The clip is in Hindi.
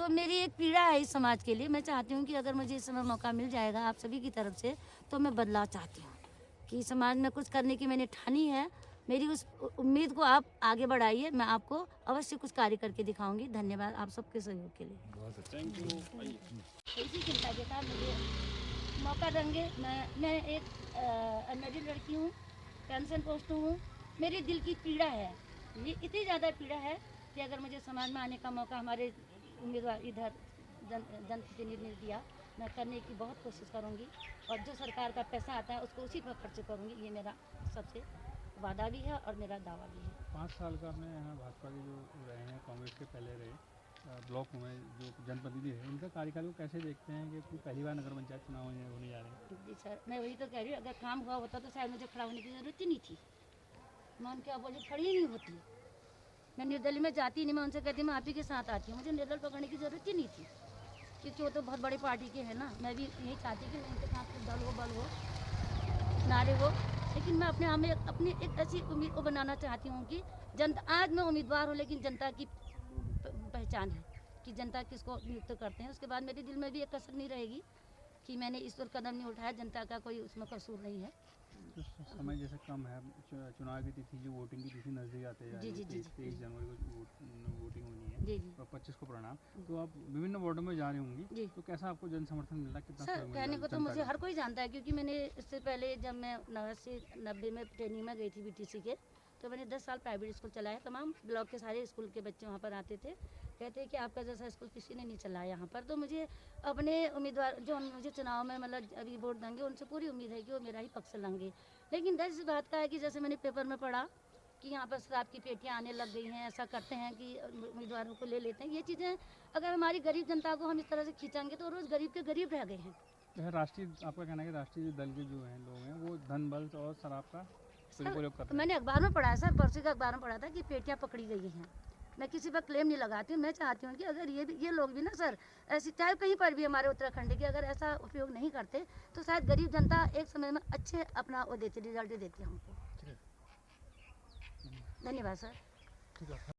तो मेरी एक पीड़ा है इस समाज के लिए। मैं चाहती हूँ कि अगर मुझे इस समय मौका मिल जाएगा आप सभी की तरफ से, तो मैं बदलाव चाहती हूँ कि समाज में कुछ करने की मैंने ठानी है। मेरी उस उम्मीद को आप आगे बढ़ाइए, मैं आपको अवश्य कुछ कार्य करके दिखाऊंगी। धन्यवाद आप सबके सहयोग के लिए। बहुत अच्छा, थैंक यू। इसी चिंता के साथ मुझे मौका देंगे। मैं एक अनमेरिड लड़की हूँ, पेंशन पोस्ट हूँ। मेरे दिल की पीड़ा है, ये इतनी ज़्यादा पीड़ा है कि अगर मुझे समाज में आने का मौका हमारे उम्मीदवार इधर जनप्रतिनिधि ने दिया, मैं करने की बहुत कोशिश करूँगी और जो सरकार का पैसा आता है उसको उसी पर खर्च करूँगी। ये मेरा सबसे वादा भी है और मेरा दावा भी है। 5 साल का आपने यहाँ भाजपा के जो रहे हैं, कांग्रेस के पहले रहे ब्लॉक में जो जनप्रतिनिधि है, उनका कार्यकाल को कैसे देखते हैं कि पहली बार नगर पंचायत चुनाव होने जा रहे हैं? जी सर, मैं वही तो कह रही हूँ, अगर काम हुआ होता तो शायद मुझे खड़ा होने की ज़रूरत ही नहीं थी। मैं उनके अपोजिट खड़ी ही नहीं होती। मैं निर्दलीय में जाती नहीं, मैं उनसे कहती मैं आप ही के साथ आती हूँ। मुझे निर्दल पकड़ने की ज़रूरत ही नहीं थी, क्योंकि वो तो बहुत बड़ी पार्टी के हैं ना। मैं भी यही चाहती कि उनके साथ दल हो, बल हो, नारे हो। लेकिन मैं अपने आप में अपनी एक ऐसी उम्मीद को बनाना चाहती हूँ कि जनता, आज मैं उम्मीदवार हूँ लेकिन जनता की पहचान है कि जनता किसको नियुक्त करते हैं। उसके बाद मेरे दिल में भी एक कसर नहीं रहेगी कि मैंने इस पर कदम नहीं उठाया, जनता का कोई उसमें कसूर नहीं है। तो समय जैसे कम है, चुनाव की तिथि, जो वोटिंग की तिथि नज़दीक आते जा रही है, 23 जनवरी को वोटिंग होनी है जी जी। और 25 को परिणाम, तो आप विभिन्न वार्डों में जा रही होंगी, जी। तो कैसा आपको जन समर्थन मिल रहा है? कितना सर कहने को तो मुझे हर कोई जानता है, क्योंकि मैंने इससे पहले जब मैं 90 में ट्रेनिंग में गई थी बीटीसी के, तो मैंने 10 साल प्राइवेट स्कूल चलाया। तमाम ब्लॉक के सारे स्कूल के बच्चे वहाँ पर आते थे, कहते हैं कि आपका जैसा स्कूल किसी ने नहीं चलाया यहाँ पर। तो मुझे अपने उम्मीदवार जो मुझे चुनाव में मतलब अभी वोट देंगे, उनसे पूरी उम्मीद है कि वो मेरा ही पक्ष लेंगे। लेकिन दस इस बात का है कि जैसे मैंने पेपर में पढ़ा कि यहाँ पर शराब की पेटियाँ आने लग गई हैं, ऐसा करते हैं कि उम्मीदवारों को ले लेते हैं। ये चीज़ें अगर हमारी गरीब जनता को हम इस तरह से खींचेंगे तो रोज़ गरीब के गरीब रह गए हैं। राष्ट्रीय, आपका कहना है कि राष्ट्रीय दल के जो हैं लोग हैं वो धन बल और शराब का दुरुपयोग कर रहे हैं? मैंने अखबार में पढ़ा है सर, परसों के अखबार में पढ़ा था कि पेटियाँ पकड़ी गई हैं। मैं किसी पर क्लेम नहीं लगाती हूँ। मैं चाहती हूँ कि अगर ये लोग भी ना सर, ऐसी चाहे कहीं पर भी हमारे उत्तराखंड के अगर ऐसा उपयोग नहीं करते तो शायद गरीब जनता एक समय में अच्छे अपना वो देती, रिजल्ट देती हमको। धन्यवाद सर।